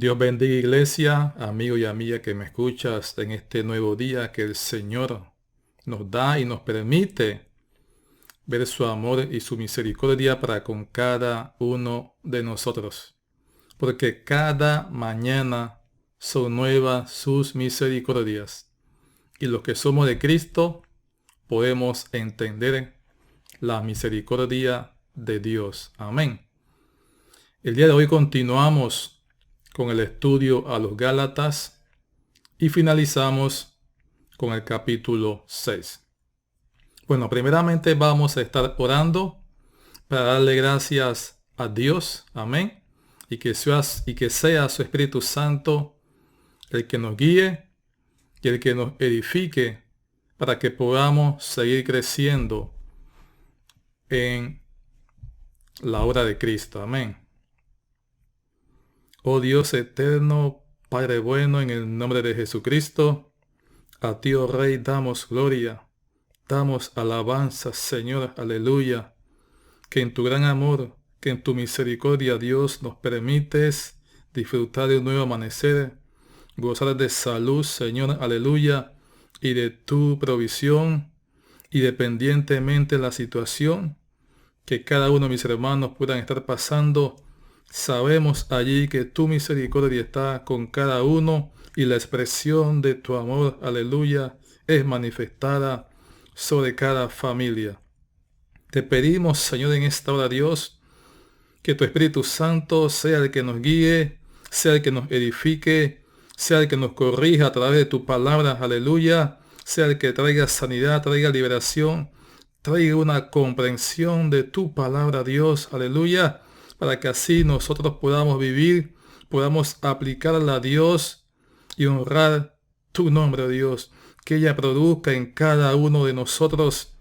Dios bendiga, iglesia, amigo y amiga que me escuchas en este nuevo día que el Señor nos da y nos permite ver su amor y su misericordia para con cada uno de nosotros. Porque cada mañana son nuevas sus misericordias. Y los que somos de Cristo podemos entender la misericordia de Dios. Amén. El día de hoy continuamos con el estudio a los Gálatas y finalizamos con el capítulo 6. Bueno, primeramente vamos a estar orando para darle gracias a Dios, amén, y que sea su Espíritu Santo el que nos guíe y el que nos edifique para que podamos seguir creciendo en la obra de Cristo, amén. Oh Dios eterno, Padre bueno, en el nombre de Jesucristo, a ti, oh Rey, damos gloria, damos alabanza, Señor, aleluya, que en tu gran amor, que en tu misericordia, Dios, nos permites disfrutar de un nuevo amanecer, gozar de salud, Señor, aleluya, y de tu provisión, independientemente de la situación que cada uno de mis hermanos puedan estar pasando. Sabemos allí que tu misericordia está con cada uno y la expresión de tu amor, aleluya, es manifestada sobre cada familia. Te pedimos, Señor, en esta hora, Dios, que tu Espíritu Santo sea el que nos guíe, sea el que nos edifique, sea el que nos corrija a través de tu palabra, aleluya, sea el que traiga sanidad, traiga liberación, traiga una comprensión de tu palabra, Dios, aleluya, para que así nosotros podamos vivir, podamos aplicarla a Dios y honrar tu nombre, Dios, que ella produzca en cada uno de nosotros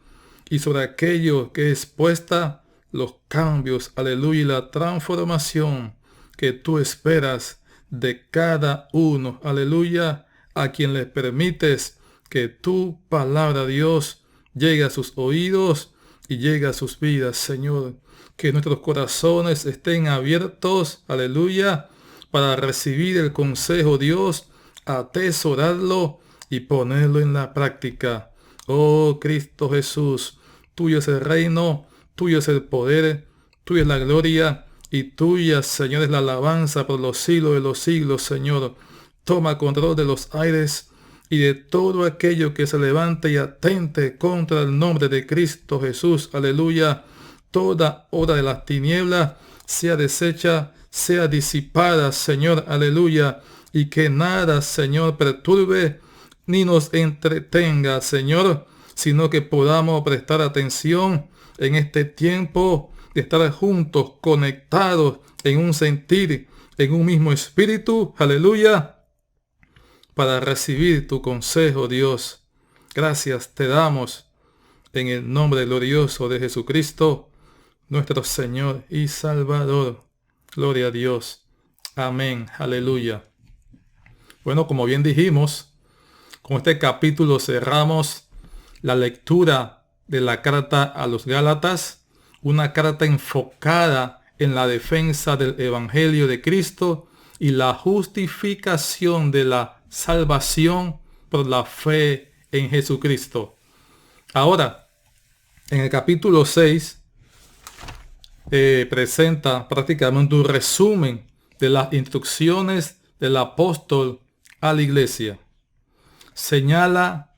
y sobre aquello que es puesta los cambios, aleluya, y la transformación que tú esperas de cada uno, aleluya, a quien le permites que tu palabra, Dios, llegue a sus oídos y llegue a sus vidas, Señor. Que nuestros corazones estén abiertos, aleluya, para recibir el consejo, Dios, atesorarlo y ponerlo en la práctica. Oh Cristo Jesús, tuyo es el reino, tuyo es el poder, tuya es la gloria y tuya, Señor, es la alabanza por los siglos de los siglos, Señor. Toma control de los aires y de todo aquello que se levante y atente contra el nombre de Cristo Jesús, aleluya. Toda obra de las tinieblas sea deshecha, sea disipada, Señor, aleluya, y que nada, Señor, perturbe ni nos entretenga, Señor, sino que podamos prestar atención en este tiempo de estar juntos, conectados en un sentir, en un mismo espíritu, aleluya, para recibir tu consejo, Dios. Gracias te damos en el nombre glorioso de Jesucristo, nuestro Señor y Salvador. Gloria a Dios. Amén. Aleluya. Bueno, como bien dijimos, con este capítulo cerramos la lectura de la carta a los Gálatas, una carta enfocada en la defensa del Evangelio de Cristo y la justificación de la salvación por la fe en Jesucristo. Ahora, en el capítulo 6, presenta prácticamente un resumen de las instrucciones del apóstol a la iglesia. Señala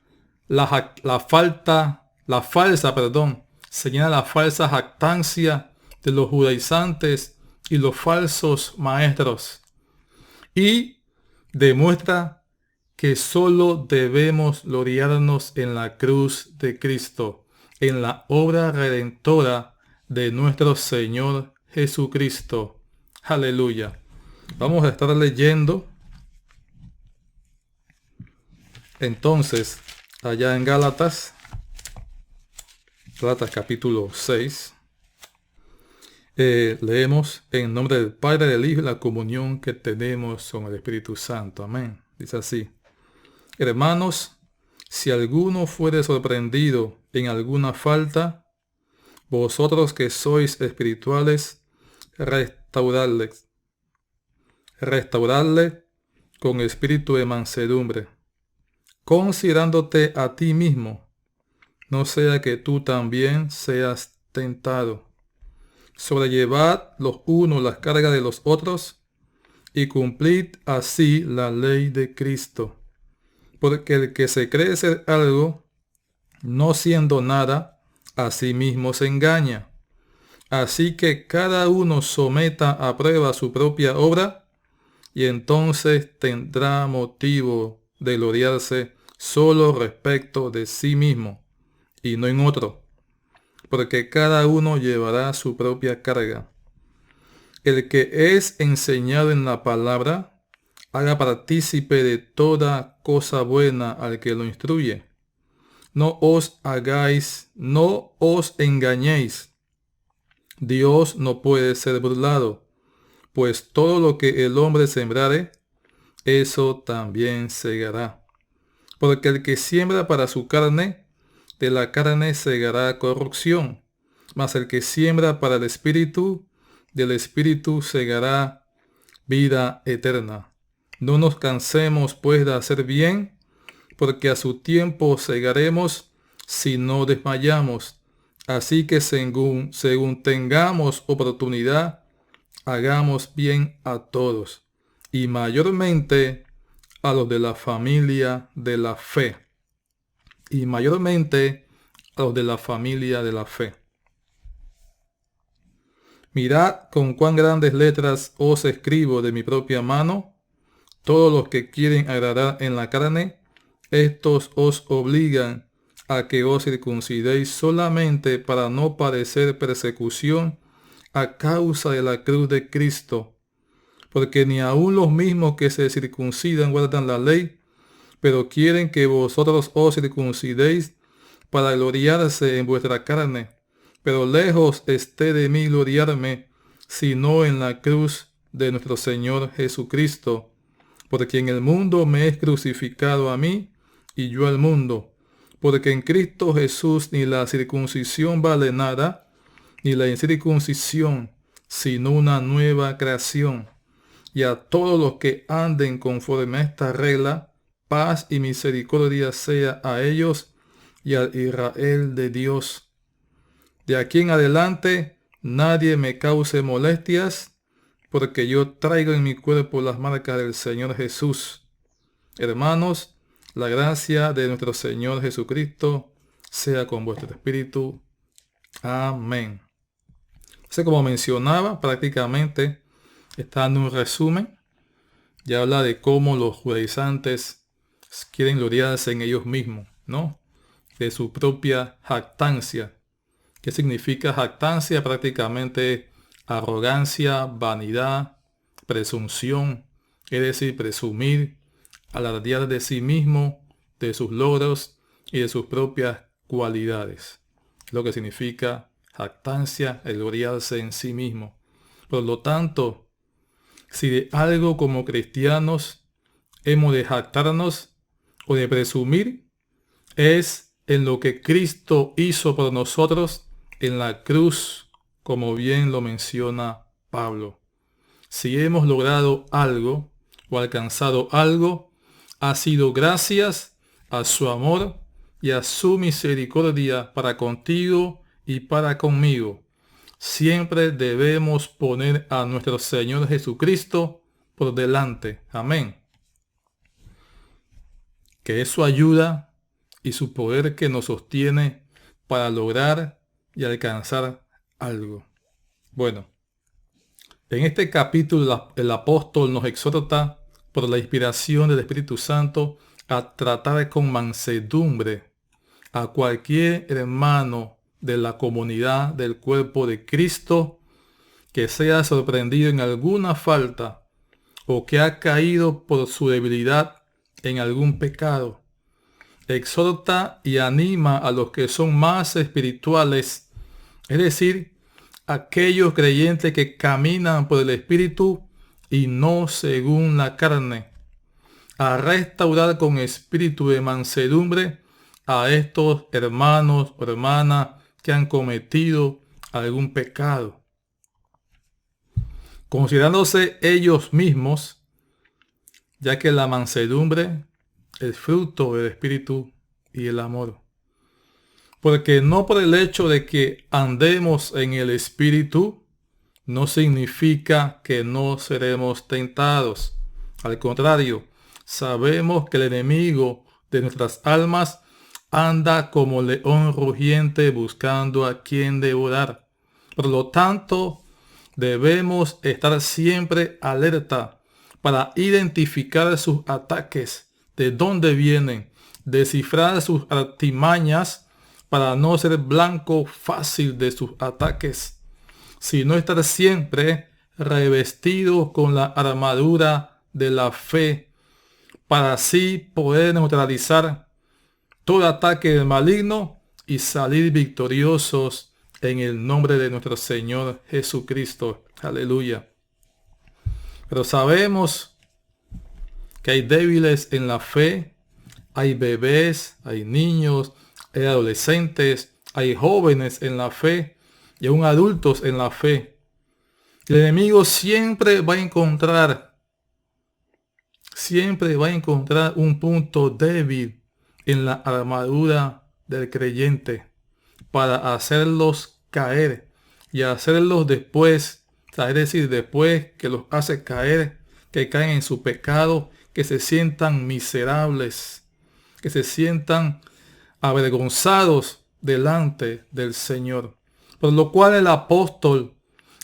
señala la falsa jactancia de los judaizantes y los falsos maestros y demuestra que solo debemos gloriarnos en la cruz de Cristo, en la obra redentora de nuestro Señor Jesucristo. Aleluya. Vamos a estar leyendo entonces allá en Gálatas capítulo 6. Leemos en nombre del Padre, del Hijo y la comunión que tenemos con el Espíritu Santo. Amén. Dice así: hermanos, si alguno fuere sorprendido en alguna falta, vosotros que sois espirituales, restaurarle con espíritu de mansedumbre, considerándote a ti mismo, no sea que tú también seas tentado. Sobrellevad los unos las cargas de los otros y cumplid así la ley de Cristo. Porque el que se cree ser algo, no siendo nada, a sí mismo se engaña. Así que cada uno someta a prueba su propia obra, y entonces tendrá motivo de gloriarse solo respecto de sí mismo, y no en otro, porque cada uno llevará su propia carga. El que es enseñado en la palabra, haga partícipe de toda cosa buena al que lo instruye. No os engañéis. Dios no puede ser burlado, pues todo lo que el hombre sembrare, eso también segará. Porque el que siembra para su carne, de la carne segará corrupción, mas el que siembra para el espíritu, del espíritu segará vida eterna. No nos cansemos pues de hacer bien, porque a su tiempo segaremos si no desmayamos. Así que según tengamos oportunidad, hagamos bien a todos, y mayormente a los de la familia de la fe. Y mayormente a los de la familia de la fe. Mirad con cuán grandes letras os escribo de mi propia mano. Todos los que quieren agradar en la carne, estos os obligan a que os circuncidéis solamente para no padecer persecución a causa de la cruz de Cristo. Porque ni aun los mismos que se circuncidan guardan la ley, pero quieren que vosotros os circuncidéis para gloriarse en vuestra carne. Pero lejos esté de mí gloriarme, sino en la cruz de nuestro Señor Jesucristo, porque en el mundo me es crucificado a mí, y yo al mundo. Porque en Cristo Jesús ni la circuncisión vale nada, ni la incircuncisión, sino una nueva creación. Y a todos los que anden conforme a esta regla, paz y misericordia sea a ellos y al Israel de Dios. De aquí en adelante nadie me cause molestias, porque yo traigo en mi cuerpo las marcas del Señor Jesús. Hermanos, la gracia de nuestro Señor Jesucristo sea con vuestro espíritu. Amén. Entonces, como mencionaba, prácticamente está dando un resumen. Ya habla de cómo los judaizantes quieren gloriarse en ellos mismos, ¿no? De su propia jactancia. ¿Qué significa jactancia? Prácticamente arrogancia, vanidad, presunción, es decir, presumir, alardear de sí mismo, de sus logros y de sus propias cualidades. Lo que significa jactancia, el gloriarse en sí mismo. Por lo tanto, si de algo como cristianos hemos de jactarnos o de presumir, es en lo que Cristo hizo por nosotros en la cruz, como bien lo menciona Pablo. Si hemos logrado algo o alcanzado algo, ha sido gracias a su amor y a su misericordia para contigo y para conmigo. Siempre debemos poner a nuestro Señor Jesucristo por delante. Amén. Que es su ayuda y su poder que nos sostiene para lograr y alcanzar algo. Bueno, en este capítulo el apóstol nos exhorta por la inspiración del Espíritu Santo a tratar con mansedumbre a cualquier hermano de la comunidad del cuerpo de Cristo que sea sorprendido en alguna falta o que ha caído por su debilidad en algún pecado. Exhorta y anima a los que son más espirituales, es decir, aquellos creyentes que caminan por el Espíritu y no según la carne, a restaurar con espíritu de mansedumbre a estos hermanos o hermanas que han cometido algún pecado. considerándose ellos mismos, ya que la mansedumbre es fruto del Espíritu y el amor. Porque no por el hecho de que andemos en el Espíritu, no significa que no seremos tentados. Al contrario, sabemos que el enemigo de nuestras almas anda como león rugiente buscando a quien devorar. Por lo tanto, debemos estar siempre alerta para identificar sus ataques, de dónde vienen, descifrar sus artimañas para no ser blanco fácil de sus ataques, sino estar siempre revestidos con la armadura de la fe para así poder neutralizar todo ataque del maligno y salir victoriosos en el nombre de nuestro Señor Jesucristo. Aleluya. Pero sabemos que hay débiles en la fe, hay bebés, hay niños, hay adolescentes, hay jóvenes en la fe y aún adultos en la fe. El enemigo siempre va a encontrar un punto débil en la armadura del creyente para hacerlos caer y hacerlos después, es decir, después que los hace caer, que caen en su pecado, que se sientan miserables, que se sientan avergonzados delante del Señor. Por lo cual el apóstol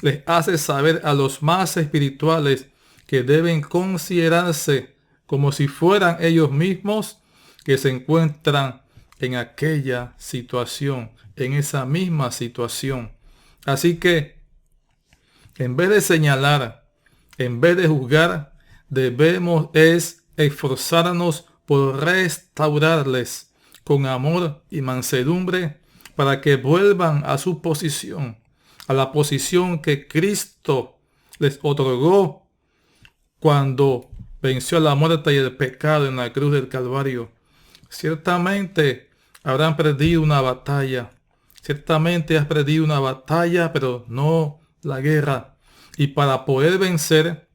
les hace saber a los más espirituales que deben considerarse como si fueran ellos mismos que se encuentran en aquella situación, en esa misma situación. Así que, en vez de señalar, en vez de juzgar, debemos esforzarnos por restaurarles con amor y mansedumbre para que vuelvan a su posición, a la posición que Cristo les otorgó cuando venció la muerte y el pecado en la cruz del Calvario. Ciertamente habrán perdido una batalla. Ciertamente has perdido una batalla, pero no la guerra. Y para poder vencer,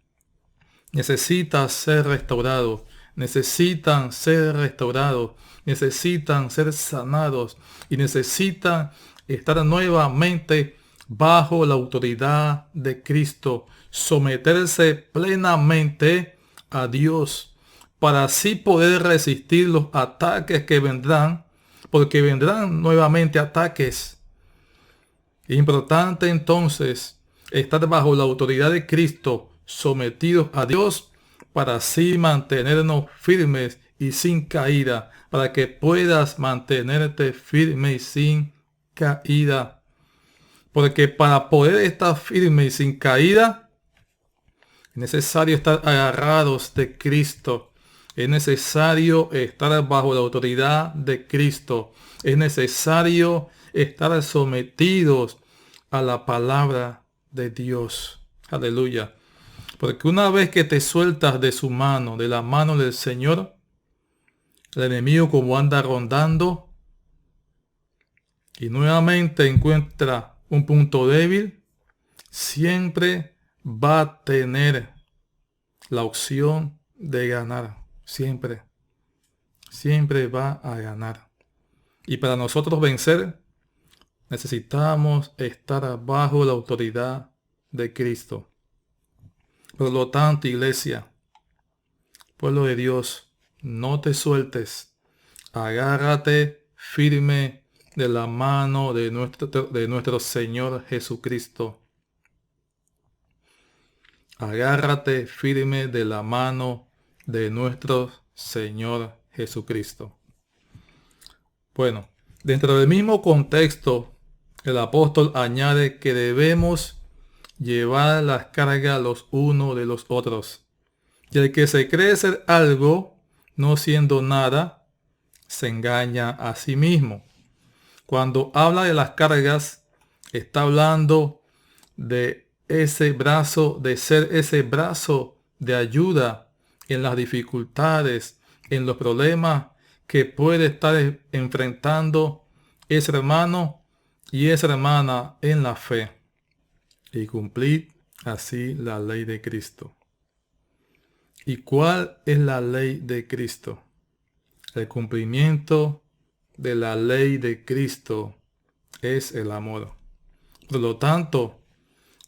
necesitas ser restaurado. Necesitan ser restaurados. Necesitan ser sanados. Y necesitan estar nuevamente bajo la autoridad de Cristo. Someterse plenamente a Dios, para así poder resistir los ataques que vendrán, porque vendrán nuevamente ataques. Es importante entonces estar bajo la autoridad de Cristo, sometidos a Dios, para así mantenernos firmes y sin caída, para que puedas mantenerte firme y sin caída. Porque para poder estar firme y sin caída, es necesario estar agarrados de Cristo. Es necesario estar bajo la autoridad de Cristo. Es necesario estar sometidos a la palabra de Dios. Aleluya. Porque una vez que te sueltas de su mano, de la mano del Señor, el enemigo como anda rondando y nuevamente encuentra un punto débil, siempre va a tener la opción de ganar. Siempre va a ganar. Y para nosotros vencer, necesitamos estar bajo la autoridad de Cristo. Por lo tanto, iglesia, pueblo de Dios, no te sueltes. Agárrate firme de la mano de nuestro Señor Jesucristo. Agárrate firme de la mano de nuestro Señor Jesucristo. Bueno, dentro del mismo contexto, el apóstol añade que debemos llevar las cargas los unos de los otros. Y el que se cree ser algo, no siendo nada, se engaña a sí mismo. Cuando habla de las cargas, está hablando de ese brazo, de ser ese brazo de ayuda en las dificultades, en los problemas que puede estar enfrentando ese hermano y esa hermana en la fe. Y cumplir así la ley de Cristo. ¿Y cuál es la ley de Cristo? El cumplimiento de la ley de Cristo es el amor. Por lo tanto,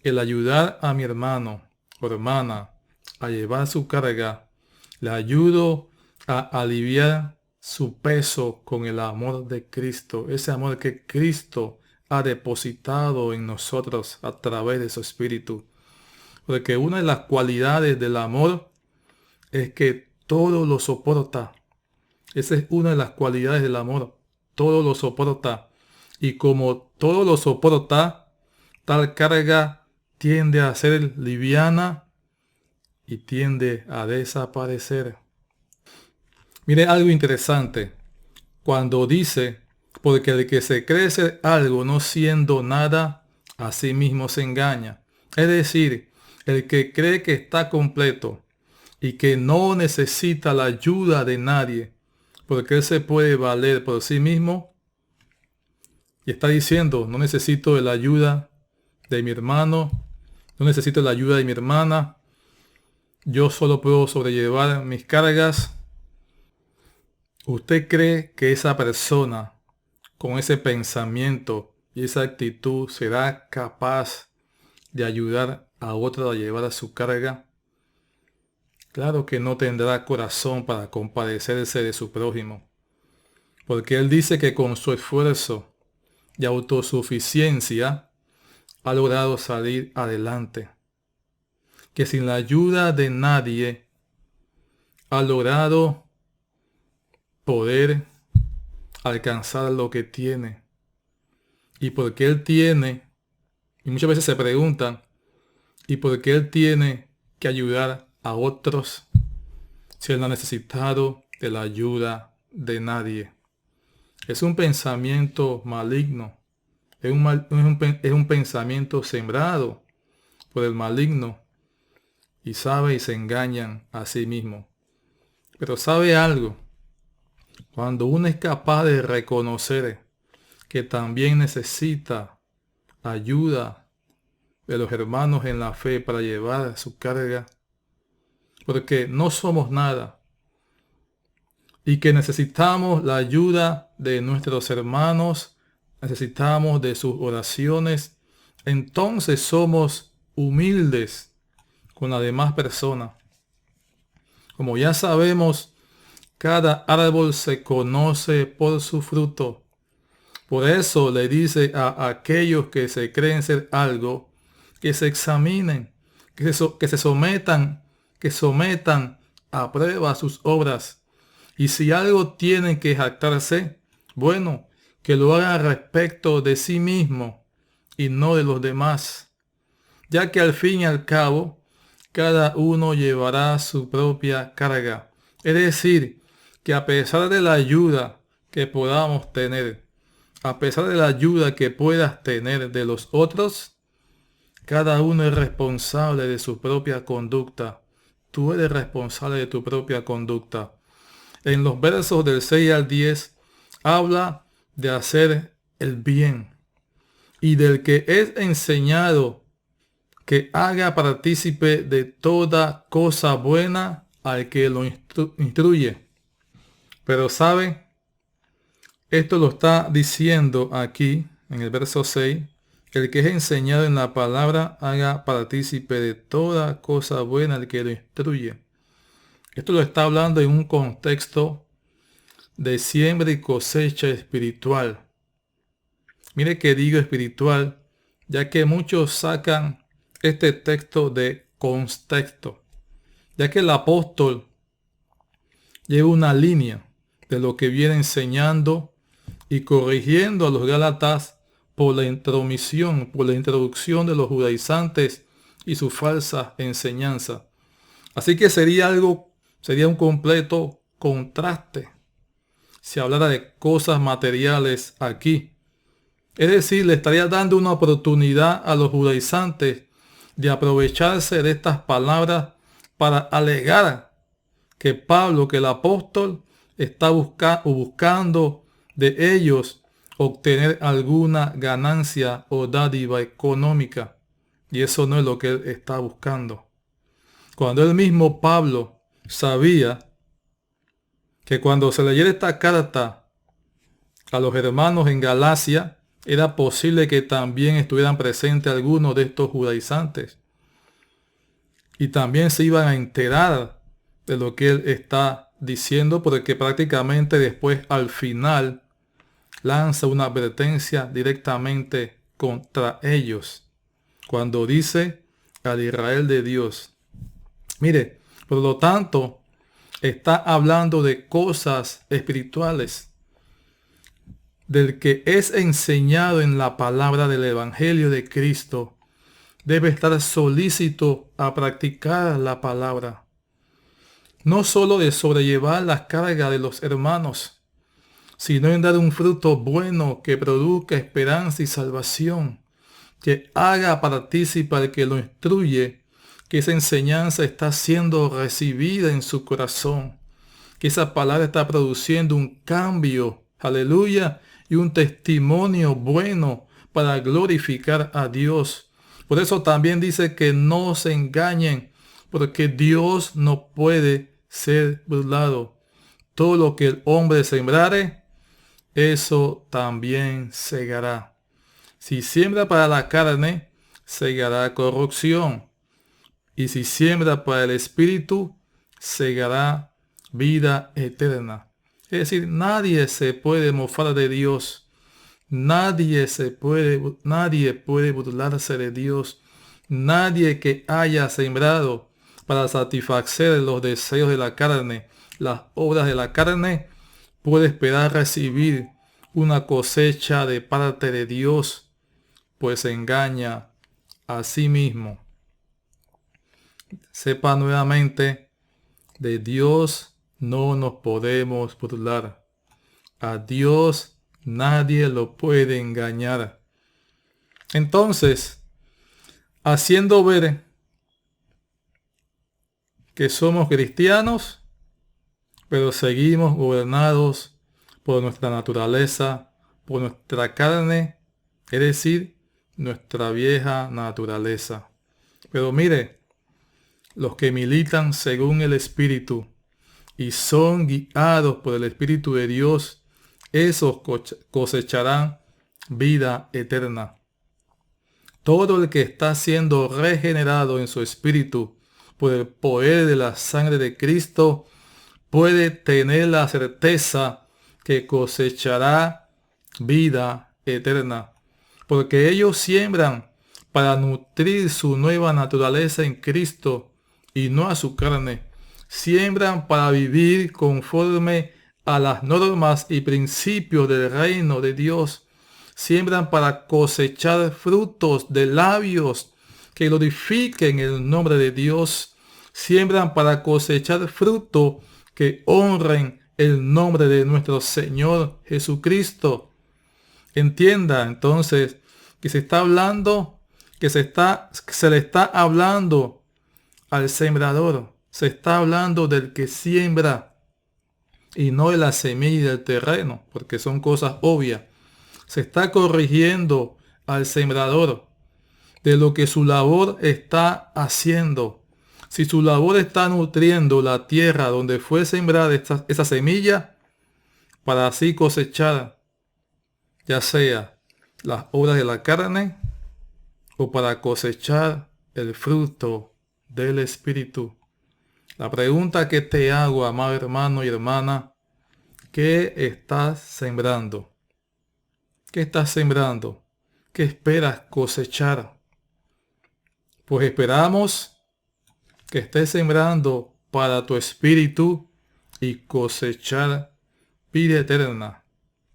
el ayudar a mi hermano o hermana a llevar su carga, le ayudo a aliviar su peso con el amor de Cristo, ese amor que Cristo ha depositado en nosotros a través de su Espíritu. Porque una de las cualidades del amor es que todo lo soporta. Esa es una de las cualidades del amor. Todo lo soporta. Y como todo lo soporta, tal carga tiende a ser liviana y tiende a desaparecer. Mire algo interesante. Cuando dice, porque el que se cree ser algo no siendo nada, a sí mismo se engaña. Es decir, el que cree que está completo y que no necesita la ayuda de nadie, porque él se puede valer por sí mismo, y está diciendo, no necesito de la ayuda de mi hermano, no necesito la ayuda de mi hermana, yo solo puedo sobrellevar mis cargas. ¿Usted cree que esa persona con ese pensamiento y esa actitud será capaz de ayudar a otro a llevar su carga? Claro que no tendrá corazón para compadecerse de su prójimo, porque él dice que con su esfuerzo y autosuficiencia ha logrado salir adelante, que sin la ayuda de nadie ha logrado poder alcanzar lo que tiene. Y porque él tiene, y muchas veces se preguntan, y porque él tiene que ayudar a otros si él no ha necesitado de la ayuda de nadie. Es un pensamiento maligno, es un pensamiento sembrado por el maligno, y sabe y se engañan a sí mismo. Pero sabe algo, cuando uno es capaz de reconocer que también necesita ayuda de los hermanos en la fe para llevar su carga, porque no somos nada y que necesitamos la ayuda de nuestros hermanos, necesitamos de sus oraciones, entonces somos humildes con las demás personas. Como ya sabemos, cada árbol se conoce por su fruto. Por eso le dice a aquellos que se creen ser algo, que se examinen, que se sometan a prueba sus obras. Y si algo tienen que jactarse, bueno, que lo hagan respecto de sí mismo y no de los demás, ya que al fin y al cabo, cada uno llevará su propia carga. Es decir, que a pesar de la ayuda que podamos tener, a pesar de la ayuda que puedas tener de los otros, cada uno es responsable de su propia conducta. Tú eres responsable de tu propia conducta. En los versos del 6 al 10 habla de hacer el bien y del que es enseñado que haga partícipe de toda cosa buena al que lo instruye. Pero ¿sabe? Esto lo está diciendo aquí en el verso 6. El que es enseñado en la palabra haga partícipe de toda cosa buena al que lo instruye. Esto lo está hablando en un contexto de siembra y cosecha espiritual. Mire que digo espiritual, ya que muchos sacan este texto de contexto, ya que el apóstol lleva una línea de lo que viene enseñando y corrigiendo a los gálatas por la intromisión, por la introducción de los judaizantes y su falsa enseñanza. Así que sería un completo contraste si hablara de cosas materiales aquí. Es decir, le estaría dando una oportunidad a los judaizantes de aprovecharse de estas palabras para alegar que Pablo, que el apóstol, está buscando de ellos obtener alguna ganancia o dádiva económica. Y eso no es lo que él está buscando. Cuando el mismo Pablo sabía que cuando se leyera esta carta a los hermanos en Galacia, era posible que también estuvieran presentes algunos de estos judaizantes. Y también se iban a enterar de lo que él está diciendo, porque prácticamente después al final lanza una advertencia directamente contra ellos. Cuando dice al Israel de Dios. Mire, por lo tanto, está hablando de cosas espirituales, del que es enseñado en la palabra del Evangelio de Cristo. Debe estar solícito a practicar la palabra. No solo de sobrellevar las cargas de los hermanos, sino en dar un fruto bueno que produzca esperanza y salvación, que haga partícipe al que lo instruye, que esa enseñanza está siendo recibida en su corazón, que esa palabra está produciendo un cambio, aleluya, y un testimonio bueno para glorificar a Dios. Por eso también dice que no se engañen, porque Dios no puede ser burlado. Todo lo que el hombre sembrare, eso también segará. Si siembra para la carne, segará corrupción. Y si siembra para el espíritu, segará vida eterna. Es decir, nadie se puede mofar de Dios. Nadie puede burlarse de Dios. Nadie que haya sembrado para satisfacer los deseos de la carne, las obras de la carne, puede esperar recibir una cosecha de parte de Dios, pues se engaña a sí mismo. Sepa nuevamente, de Dios no nos podemos burlar. A Dios nadie lo puede engañar. Entonces, haciendo ver que somos cristianos, pero seguimos gobernados por nuestra naturaleza, por nuestra carne, es decir, nuestra vieja naturaleza. Pero mire, los que militan según el Espíritu y son guiados por el Espíritu de Dios, esos cosecharán vida eterna. Todo el que está siendo regenerado en su espíritu por el poder de la sangre de Cristo puede tener la certeza que cosechará vida eterna, porque ellos siembran para nutrir su nueva naturaleza en Cristo y no a su carne. Siembran para vivir conforme a las normas y principios del reino de Dios. Siembran para cosechar frutos de labios que glorifiquen el nombre de Dios. Siembran para cosechar fruto que honren el nombre de nuestro Señor Jesucristo. Entienda entonces que se está hablando, se le está hablando al sembrador. Se está hablando del que siembra y no de la semilla del terreno, porque son cosas obvias. Se está corrigiendo al sembrador de lo que su labor está haciendo. Si su labor está nutriendo la tierra donde fue sembrada esa semilla, para así cosechar, ya sea las obras de la carne o para cosechar el fruto del Espíritu. La pregunta que te hago, amado hermano y hermana, ¿qué estás sembrando? ¿Qué estás sembrando? ¿Qué esperas cosechar? Pues esperamos que estés sembrando para tu espíritu y cosechar vida eterna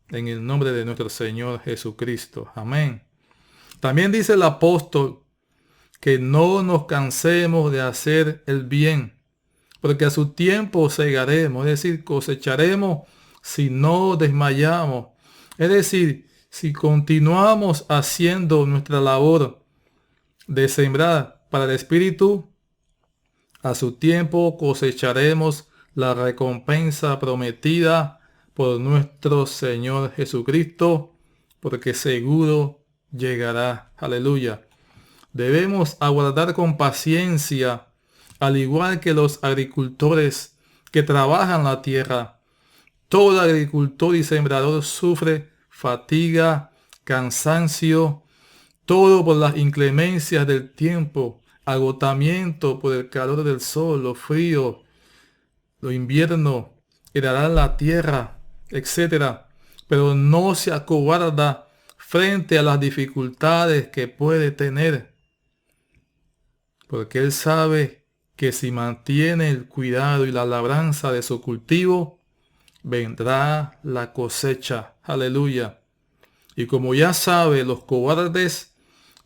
en el nombre de nuestro Señor Jesucristo. Amén. También dice el apóstol que no nos cansemos de hacer el bien, porque a su tiempo segaremos, es decir, cosecharemos si no desmayamos. Es decir, si continuamos haciendo nuestra labor de sembrar para el Espíritu, a su tiempo cosecharemos la recompensa prometida por nuestro Señor Jesucristo, porque seguro llegará. Aleluya. Debemos aguardar con paciencia, al igual que los agricultores que trabajan la tierra. Todo agricultor y sembrador sufre fatiga, cansancio, todo por las inclemencias del tiempo, agotamiento por el calor del sol, lo frío, lo invierno, heredará la tierra, etc. Pero no se acobarda frente a las dificultades que puede tener, porque él sabe que si mantiene el cuidado y la labranza de su cultivo, vendrá la cosecha. Aleluya. Y como ya sabe, los cobardes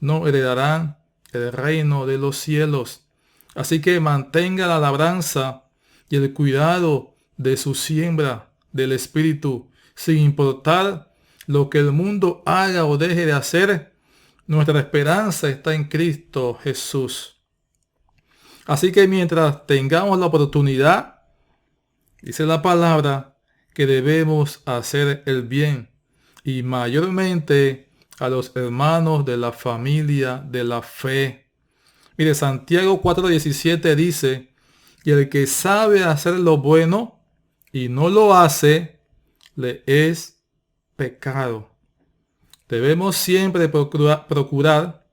no heredarán el reino de los cielos. Así que mantenga la labranza y el cuidado de su siembra del Espíritu, sin importar lo que el mundo haga o deje de hacer. Nuestra esperanza está en Cristo Jesús. Así que mientras tengamos la oportunidad, dice la palabra, que debemos hacer el bien, y mayormente a los hermanos de la familia de la fe. Mire, Santiago 4:17 dice, y el que sabe hacer lo bueno y no lo hace, le es pecado. Debemos siempre procurar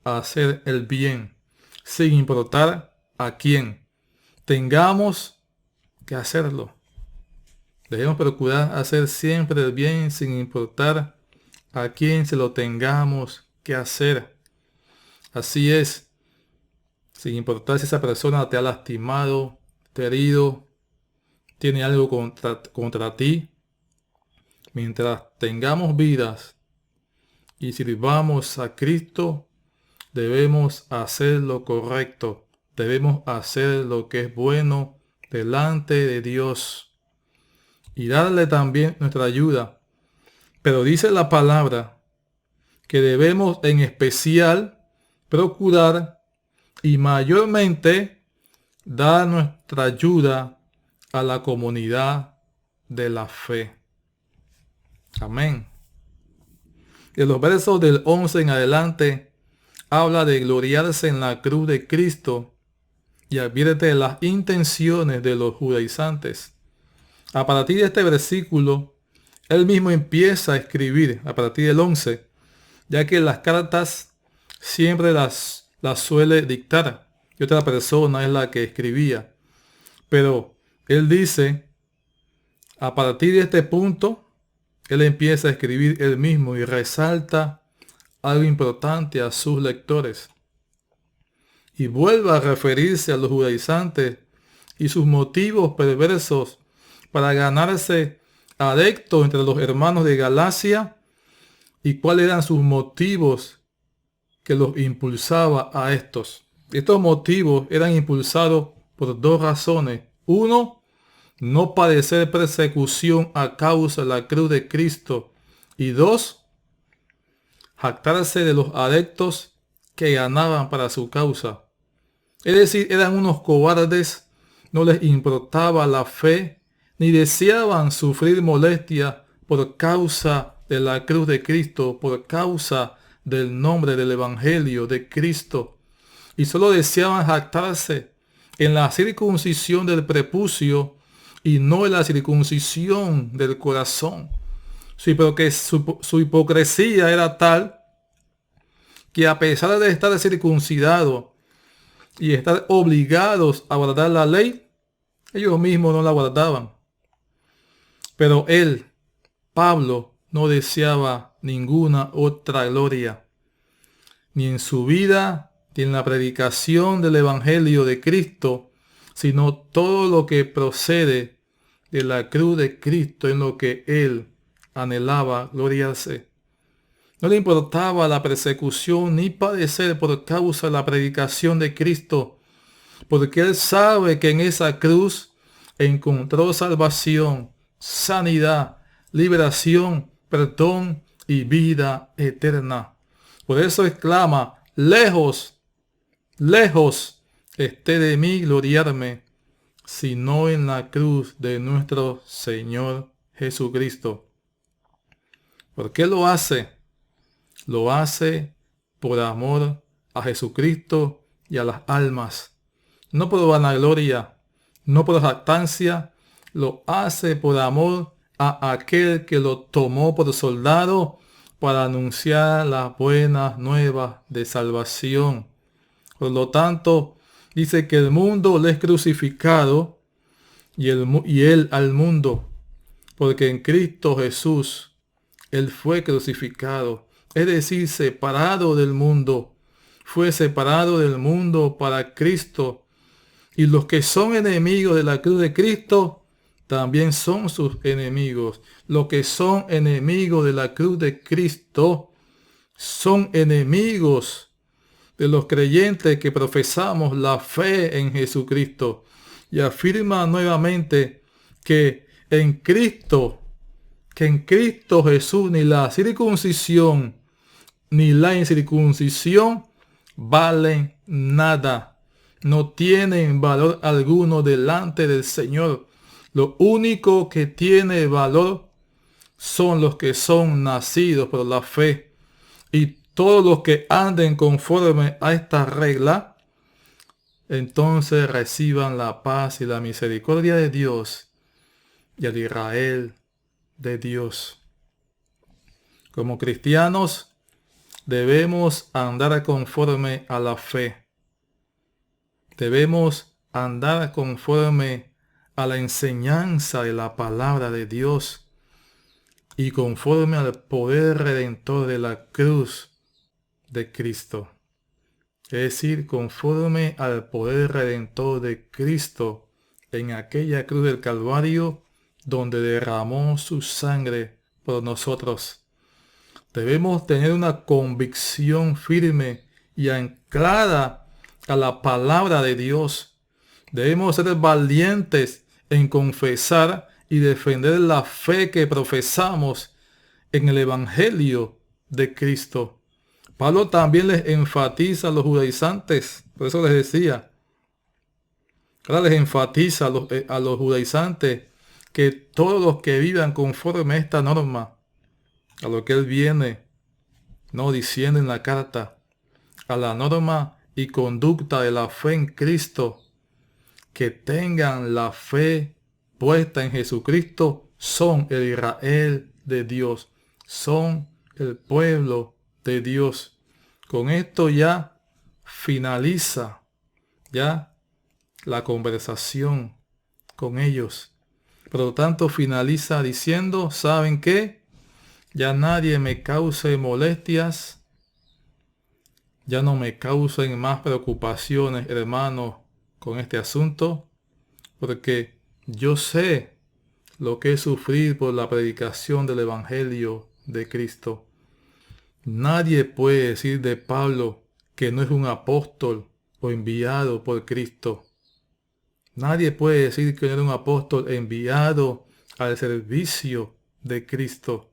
hacer el bien, sin importar a quién. Tengamos que hacerlo. Debemos procurar hacer siempre el bien sin importar a quién se lo tengamos que hacer. Así es, sin importar si esa persona te ha lastimado, te ha herido, tiene algo contra ti. Mientras tengamos vidas y sirvamos a Cristo, debemos hacer lo correcto. Debemos hacer lo que es bueno delante de Dios y darle también nuestra ayuda. Pero dice la palabra que debemos en especial procurar y mayormente dar nuestra ayuda a la comunidad de la fe. Amén. En los versos del 11 en adelante habla de gloriarse en la cruz de Cristo y advierte las intenciones de los judaizantes. A partir de este versículo, él mismo empieza a escribir, a partir del 11, ya que las cartas siempre las suele dictar y otra persona es la que escribía. Pero él dice, a partir de este punto, él empieza a escribir él mismo y resalta algo importante a sus lectores. Y vuelve a referirse a los judaizantes y sus motivos perversos para ganarse adeptos entre los hermanos de Galacia y cuáles eran sus motivos que los impulsaba a estos. Estos motivos eran impulsados por dos razones. Uno, no padecer persecución a causa de la cruz de Cristo. Y dos, jactarse de los adeptos que ganaban para su causa. Es decir, eran unos cobardes, no les importaba la fe, ni deseaban sufrir molestia por causa de la cruz de Cristo, por causa del nombre del Evangelio de Cristo. Y solo deseaban jactarse en la circuncisión del prepucio y no en la circuncisión del corazón. Sí, pero que su hipocresía era tal que a pesar de estar circuncidados y estar obligados a guardar la ley, ellos mismos no la guardaban. Pero él, Pablo, no deseaba ninguna otra gloria, ni en su vida, ni en la predicación del Evangelio de Cristo, sino todo lo que procede de la cruz de Cristo en lo que él anhelaba gloriarse. No le importaba la persecución ni padecer por causa de la predicación de Cristo, porque él sabe que en esa cruz encontró salvación, sanidad, liberación, perdón y vida eterna. Por eso exclama, lejos, lejos esté de mí gloriarme, sino en la cruz de nuestro Señor Jesucristo. ¿Por qué lo hace? Lo hace por amor a Jesucristo y a las almas. No por vanagloria, no por jactancia, lo hace por amor a aquel que lo tomó por soldado para anunciar las buenas nuevas de salvación. Por lo tanto, dice que el mundo le es crucificado y él al mundo, porque en Cristo Jesús él fue crucificado, es decir, separado del mundo. Fue separado del mundo para Cristo. Y los que son enemigos de la cruz de Cristo también son sus enemigos. Los que son enemigos de la cruz de Cristo son enemigos de los creyentes que profesamos la fe en Jesucristo. Y afirma nuevamente que en Cristo Jesús ni la circuncisión ni la incircuncisión valen nada. No tienen valor alguno delante del Señor. Lo único que tiene valor son los que son nacidos por la fe. Y todos los que anden conforme a esta regla, entonces reciban la paz y la misericordia de Dios y el Israel de Dios. Como cristianos, debemos andar conforme a la fe. Debemos andar conforme a la enseñanza de la palabra de Dios y conforme al poder redentor de la cruz de Cristo. Es decir, conforme al poder redentor de Cristo en aquella cruz del Calvario donde derramó su sangre por nosotros. Debemos tener una convicción firme y anclada a la palabra de Dios. Debemos ser valientes en confesar y defender la fe que profesamos en el Evangelio de Cristo. Pablo también les enfatiza a los judaizantes, por eso les decía, ahora les enfatiza a los judaizantes que todos los que vivan conforme a esta norma, a lo que él viene no diciendo en la carta, a la norma y conducta de la fe en Cristo, que tengan la fe puesta en Jesucristo, son el Israel de Dios, son el pueblo de Dios. Con esto ya finaliza ya la conversación con ellos. Por lo tanto, finaliza diciendo, ¿saben qué? Ya nadie me cause molestias, ya no me causen más preocupaciones, hermanos, con este asunto, porque yo sé lo que es sufrir por la predicación del Evangelio de Cristo. Nadie puede decir de Pablo que no es un apóstol o enviado por Cristo. Nadie puede decir que no es un apóstol enviado al servicio de Cristo,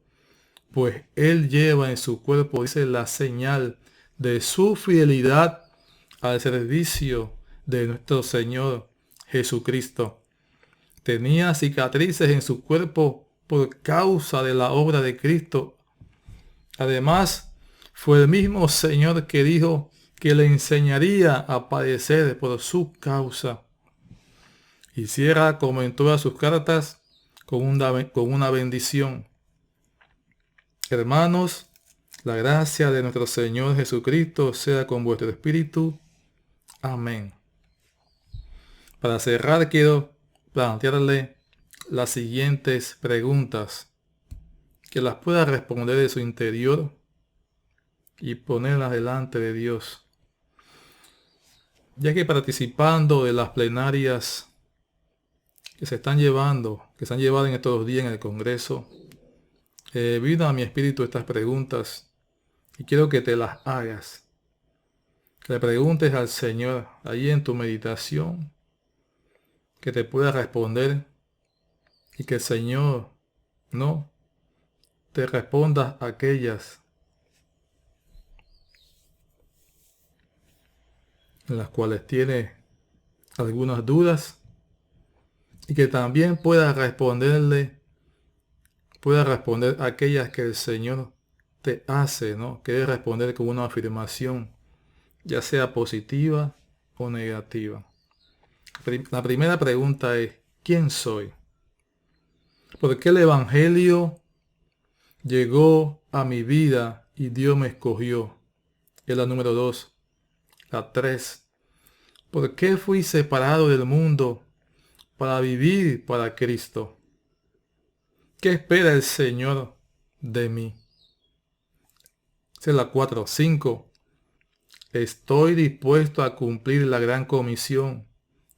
pues él lleva en su cuerpo, dice, la señal de su fidelidad al servicio de nuestro Señor Jesucristo. Tenía cicatrices en su cuerpo por causa de la obra de Cristo. Además, fue el mismo Señor que dijo que le enseñaría a padecer por su causa. Y cierra, como en todas sus cartas, con una bendición. Hermanos, la gracia de nuestro Señor Jesucristo sea con vuestro espíritu. Amén. Para cerrar, quiero plantearle las siguientes preguntas, que las pueda responder de su interior y ponerlas delante de Dios. Ya que participando de las plenarias que se han llevado en estos días en el Congreso, vino a mi espíritu estas preguntas y quiero que te las hagas. Que le preguntes al Señor ahí en tu meditación, que te pueda responder y que el Señor no te responda aquellas en las cuales tiene algunas dudas y que también pueda responder aquellas que el Señor te hace, ¿no?, querer responder con una afirmación, ya sea positiva o negativa. La primera pregunta es, ¿quién soy? ¿Por qué el Evangelio llegó a mi vida y Dios me escogió? Es la número 2. La 3. ¿Por qué fui separado del mundo para vivir para Cristo? ¿Qué espera el Señor de mí? Esa es la 4. 5. Estoy dispuesto a cumplir la gran comisión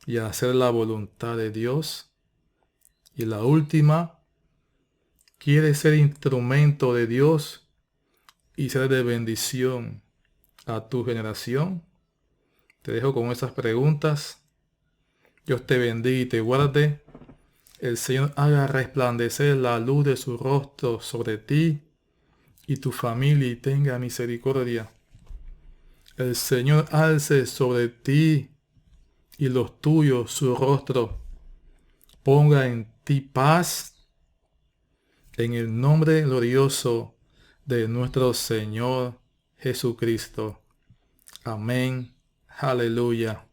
y a hacer la voluntad de Dios. Y la última, ¿quieres ser instrumento de Dios y ser de bendición a tu generación? Te dejo con esas preguntas. Dios te bendiga y te guarde. El Señor haga resplandecer la luz de su rostro sobre ti y tu familia y tenga misericordia. El Señor alce sobre ti y los tuyos su rostro. Ponga en ti paz en el nombre glorioso de nuestro Señor Jesucristo. Amén. Aleluya.